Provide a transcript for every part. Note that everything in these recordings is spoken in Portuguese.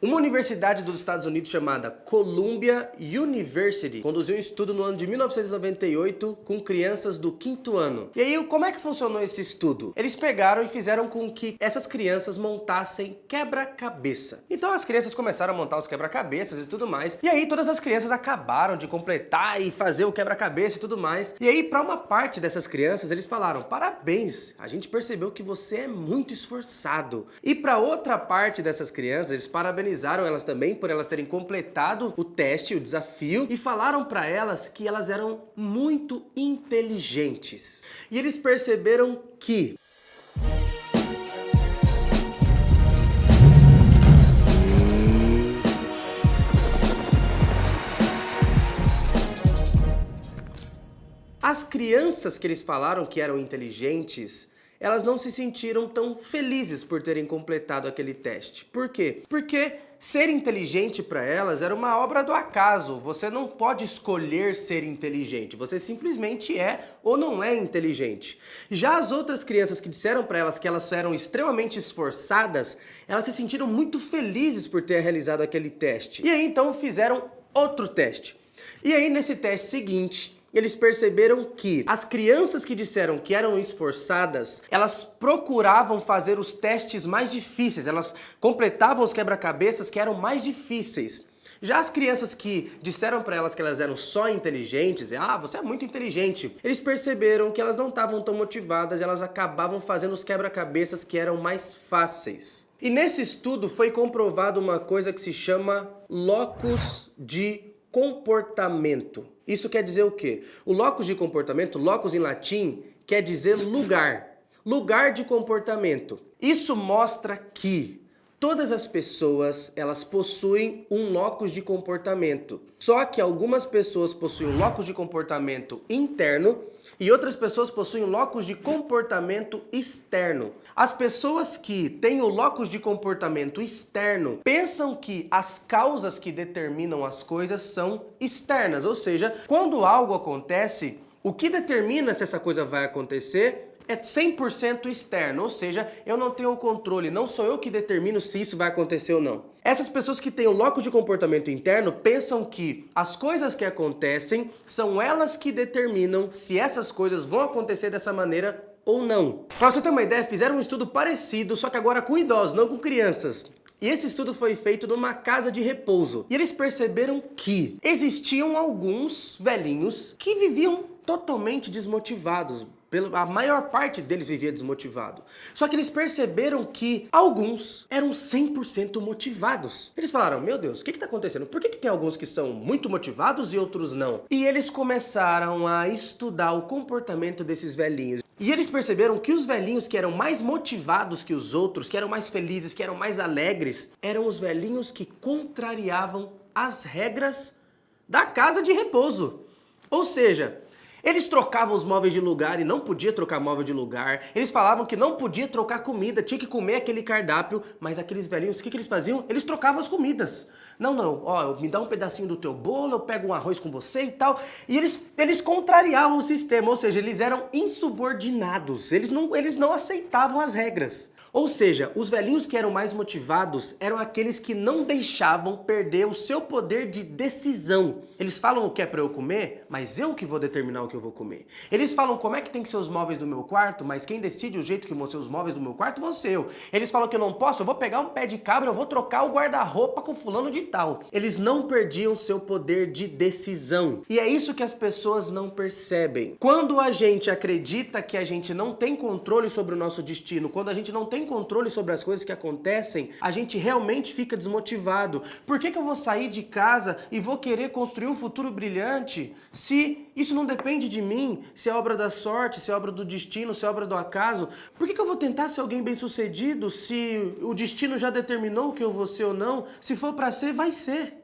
Uma universidade dos Estados Unidos chamada Columbia University conduziu um estudo no ano de 1998 com crianças do 5º ano. E aí, como é que funcionou esse estudo? Eles pegaram e fizeram com que essas crianças montassem quebra-cabeça. Então as crianças começaram a montar os quebra-cabeças e tudo mais. E aí todas as crianças acabaram de completar e fazer o quebra-cabeça e tudo mais. E aí, para uma parte dessas crianças, eles falaram: parabéns, a gente percebeu que você é muito esforçado. E para outra parte dessas crianças, eles parabenizaram elas também por elas terem completado o teste, o desafio, e falaram para elas que elas eram muito inteligentes. E eles perceberam que as crianças que eles falaram que eram inteligentes, elas não se sentiram tão felizes por terem completado aquele teste. Por quê? Porque ser inteligente para elas era uma obra do acaso. Você não pode escolher ser inteligente. Você simplesmente é ou não é inteligente. Já as outras crianças que disseram para elas que elas eram extremamente esforçadas, elas se sentiram muito felizes por ter realizado aquele teste. E aí então fizeram outro teste. E aí nesse teste seguinte, eles perceberam que as crianças que disseram que eram esforçadas, elas procuravam fazer os testes mais difíceis, elas completavam os quebra-cabeças que eram mais difíceis. Já as crianças que disseram para elas que elas eram só inteligentes, você é muito inteligente, eles perceberam que elas não estavam tão motivadas, elas acabavam fazendo os quebra-cabeças que eram mais fáceis. E nesse estudo foi comprovado uma coisa que se chama locus de comportamento. Isso quer dizer o quê? O locus de comportamento, locus em latim, quer dizer lugar. Lugar de comportamento. Isso mostra que todas as pessoas, elas possuem um locus de comportamento. Só que algumas pessoas possuem um locus de comportamento interno e outras pessoas possuem um locus de comportamento externo. As pessoas que têm o locus de comportamento externo pensam que as causas que determinam as coisas são externas, ou seja, quando algo acontece, o que determina se essa coisa vai acontecer é 100% externo, ou seja, eu não tenho o controle, não sou eu que determino se isso vai acontecer ou não. Essas pessoas que têm o locus de comportamento interno pensam que as coisas que acontecem são elas que determinam se essas coisas vão acontecer dessa maneira ou não. Para você ter uma ideia, fizeram um estudo parecido, só que agora com idosos, não com crianças. E esse estudo foi feito numa casa de repouso. E eles perceberam que existiam alguns velhinhos que viviam totalmente desmotivados. A maior parte deles vivia desmotivado. Só que eles perceberam que alguns eram 100% motivados. Eles falaram: meu Deus, o que está acontecendo? Por que tem alguns que são muito motivados e outros não? E eles começaram a estudar o comportamento desses velhinhos. E eles perceberam que os velhinhos que eram mais motivados que os outros, que eram mais felizes, que eram mais alegres, eram os velhinhos que contrariavam as regras da casa de repouso. Ou seja, eles trocavam os móveis de lugar e não podia trocar móvel de lugar. Eles falavam que não podia trocar comida, tinha que comer aquele cardápio. Mas aqueles velhinhos, o que eles faziam? Eles trocavam as comidas. Não, me dá um pedacinho do teu bolo, eu pego um arroz com você e tal. E eles contrariavam o sistema, ou seja, eles eram insubordinados. Eles não aceitavam as regras. Ou seja, os velhinhos que eram mais motivados eram aqueles que não deixavam perder o seu poder de decisão. Eles falam o que é para eu comer, mas eu que vou determinar o que eu vou comer. Eles falam como é que tem que ser os móveis do meu quarto, mas quem decide o jeito que vão ser os móveis do meu quarto vão ser eu. Eles falam que eu não posso, eu vou pegar um pé de cabra, eu vou trocar o guarda-roupa com fulano de tal. Eles não perdiam seu poder de decisão. E é isso que as pessoas não percebem. Quando a gente acredita que a gente não tem controle sobre o nosso destino, quando a gente não tem controle sobre as coisas que acontecem, a gente realmente fica desmotivado. Por que eu vou sair de casa e vou querer construir um futuro brilhante se isso não depende de mim, se é obra da sorte, se é obra do destino, se é obra do acaso? Por que eu vou tentar ser alguém bem-sucedido se o destino já determinou o que eu vou ser ou não? Se for para ser, vai ser.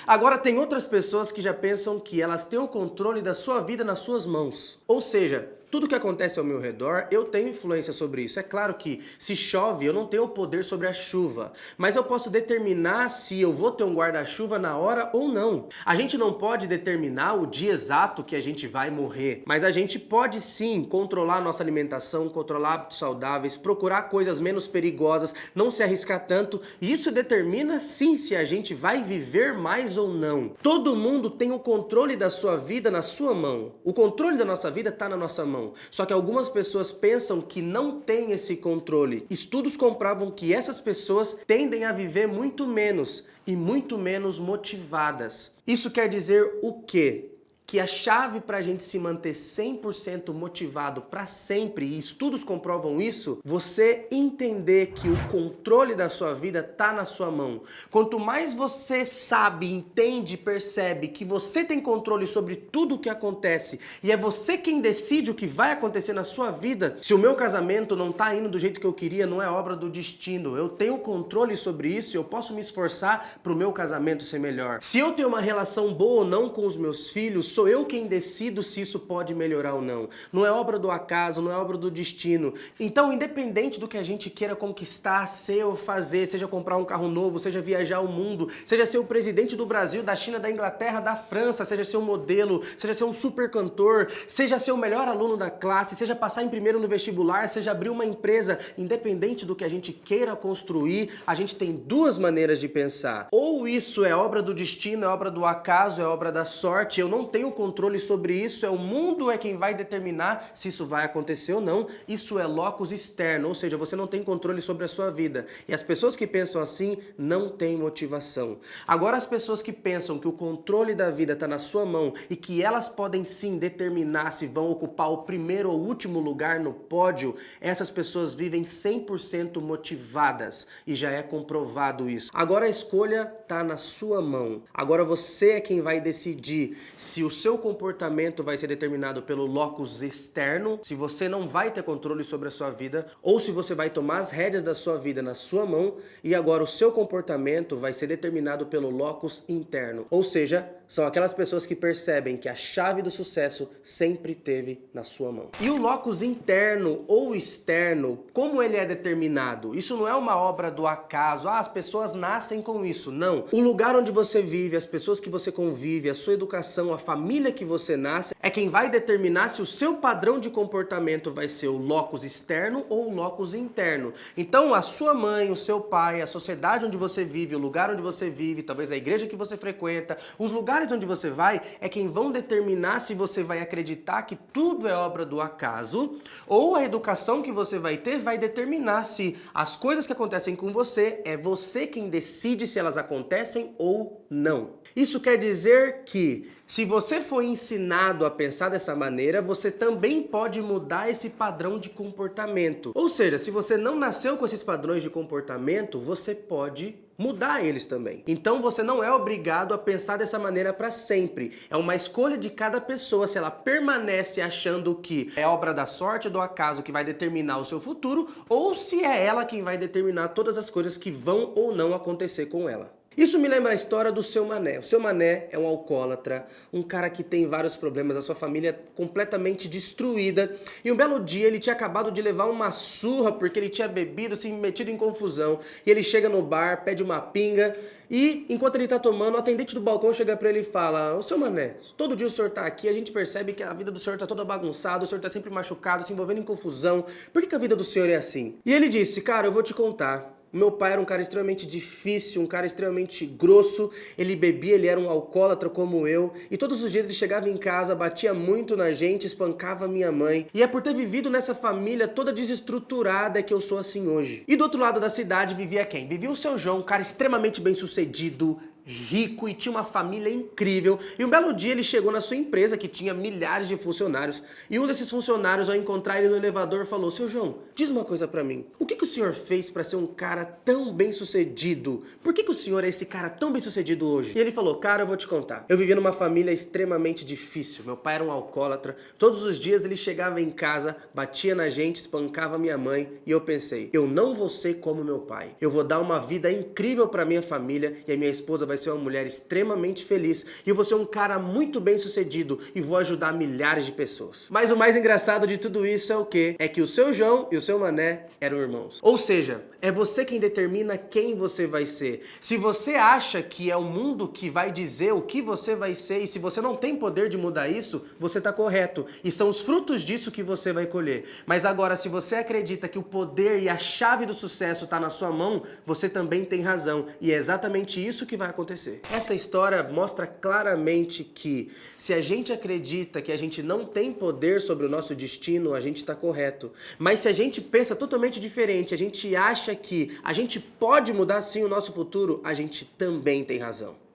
Agora tem outras pessoas que já pensam que elas têm o controle da sua vida nas suas mãos. Ou seja, Tudo que acontece ao meu redor, eu tenho influência sobre isso. É claro que se chove, eu não tenho o poder sobre a chuva, mas eu posso determinar se eu vou ter um guarda-chuva na hora ou não. A gente não pode determinar o dia exato que a gente vai morrer, mas a gente pode sim controlar nossa alimentação, controlar hábitos saudáveis, procurar coisas menos perigosas, não se arriscar tanto, e isso determina sim se a gente vai viver mais ou não. Todo mundo tem o controle da sua vida na sua mão. O controle da nossa vida está na nossa mão. Só que algumas pessoas pensam que não tem esse controle. Estudos comprovam que essas pessoas tendem a viver muito menos e muito menos motivadas. Isso quer dizer o quê? Que a chave para a gente se manter 100% motivado para sempre, e estudos comprovam isso, você entender que o controle da sua vida está na sua mão. Quanto mais você sabe, entende, percebe que você tem controle sobre tudo o que acontece e é você quem decide o que vai acontecer na sua vida. Se o meu casamento não está indo do jeito que eu queria, não é obra do destino. Eu tenho controle sobre isso e eu posso me esforçar para o meu casamento ser melhor. Se eu tenho uma relação boa ou não com os meus filhos, sou eu quem decido se isso pode melhorar ou não. Não é obra do acaso, não é obra do destino. Então, independente do que a gente queira conquistar, ser ou fazer, seja comprar um carro novo, seja viajar o mundo, seja ser o presidente do Brasil, da China, da Inglaterra, da França, seja ser um modelo, seja ser um super cantor, seja ser o melhor aluno da classe, seja passar em primeiro no vestibular, seja abrir uma empresa, independente do que a gente queira construir, a gente tem duas maneiras de pensar. Ou isso é obra do destino, é obra do acaso, é obra da sorte, eu não tenho controle sobre isso, é o mundo é quem vai determinar se isso vai acontecer ou não. Isso é locus externo, ou seja, você não tem controle sobre a sua vida. E as pessoas que pensam assim não têm motivação. Agora, as pessoas que pensam que o controle da vida está na sua mão e que elas podem sim determinar se vão ocupar o primeiro ou último lugar no pódio, essas pessoas vivem 100% motivadas e já é comprovado isso. Agora a escolha está na sua mão. Agora você é quem vai decidir se o seu comportamento vai ser determinado pelo locus externo, se você não vai ter controle sobre a sua vida, ou se você vai tomar as rédeas da sua vida na sua mão e agora o seu comportamento vai ser determinado pelo locus interno. Ou seja, são aquelas pessoas que percebem que a chave do sucesso sempre teve na sua mão. E o locus interno ou externo, como ele é determinado? Isso não é uma obra do acaso, as pessoas nascem com isso, não. O lugar onde você vive, as pessoas que você convive, a sua educação, a família que você nasce, é quem vai determinar se o seu padrão de comportamento vai ser o locus externo ou o locus interno. Então, a sua mãe, o seu pai, a sociedade onde você vive, o lugar onde você vive, talvez a igreja que você frequenta, os lugares onde você vai, é quem vão determinar se você vai acreditar que tudo é obra do acaso, ou a educação que você vai ter vai determinar se as coisas que acontecem com você, é você quem decide se elas acontecem ou não. Isso quer dizer que se você foi ensinado a pensar dessa maneira, você também pode mudar esse padrão de comportamento. Ou seja, se você não nasceu com esses padrões de comportamento, você pode mudar eles também. Então você não é obrigado a pensar dessa maneira para sempre. É uma escolha de cada pessoa se ela permanece achando que é obra da sorte ou do acaso que vai determinar o seu futuro, ou se é ela quem vai determinar todas as coisas que vão ou não acontecer com ela. Isso me lembra a história do Seu Mané. O Seu Mané é um alcoólatra, um cara que tem vários problemas, a sua família é completamente destruída. E um belo dia ele tinha acabado de levar uma surra porque ele tinha bebido, se metido em confusão. E ele chega no bar, pede uma pinga e enquanto ele tá tomando, o atendente do balcão chega pra ele e fala: "Ô Seu Mané, todo dia o senhor tá aqui, a gente percebe que a vida do senhor tá toda bagunçada, o senhor tá sempre machucado, se envolvendo em confusão. Por que a vida do senhor é assim?" E ele disse: "Cara, eu vou te contar. Meu pai era um cara extremamente difícil, um cara extremamente grosso, ele bebia, ele era um alcoólatra como eu, e todos os dias ele chegava em casa, batia muito na gente, espancava minha mãe, e é por ter vivido nessa família toda desestruturada que eu sou assim hoje." E do outro lado da cidade vivia quem? Vivia o Seu João, um cara extremamente bem-sucedido, rico e tinha uma família incrível. E um belo dia ele chegou na sua empresa que tinha milhares de funcionários e um desses funcionários, ao encontrar ele no elevador, falou: "Seu João, diz uma coisa pra mim, o que o senhor fez pra ser um cara tão bem sucedido? Por que o senhor é esse cara tão bem sucedido hoje?" E ele falou: "Cara, eu vou te contar, eu vivia numa família extremamente difícil, meu pai era um alcoólatra, todos os dias ele chegava em casa, batia na gente, espancava minha mãe, e eu pensei, eu não vou ser como meu pai, eu vou dar uma vida incrível pra minha família e a minha esposa vai vai ser uma mulher extremamente feliz e eu vou ser um cara muito bem sucedido e vou ajudar milhares de pessoas. Mas o mais engraçado de tudo isso é o quê? É que o seu João e o seu Mané eram irmãos. Ou seja, é você quem determina quem você vai ser. Se você acha que é o mundo que vai dizer o que você vai ser e se você não tem poder de mudar isso, você está correto. E são os frutos disso que você vai colher. Mas agora, se você acredita que o poder e a chave do sucesso está na sua mão, você também tem razão. E é exatamente isso que vai acontecer. Essa história mostra claramente que se a gente acredita que a gente não tem poder sobre o nosso destino, a gente está correto. Mas se a gente pensa totalmente diferente, a gente acha que a gente pode mudar sim o nosso futuro, a gente também tem razão.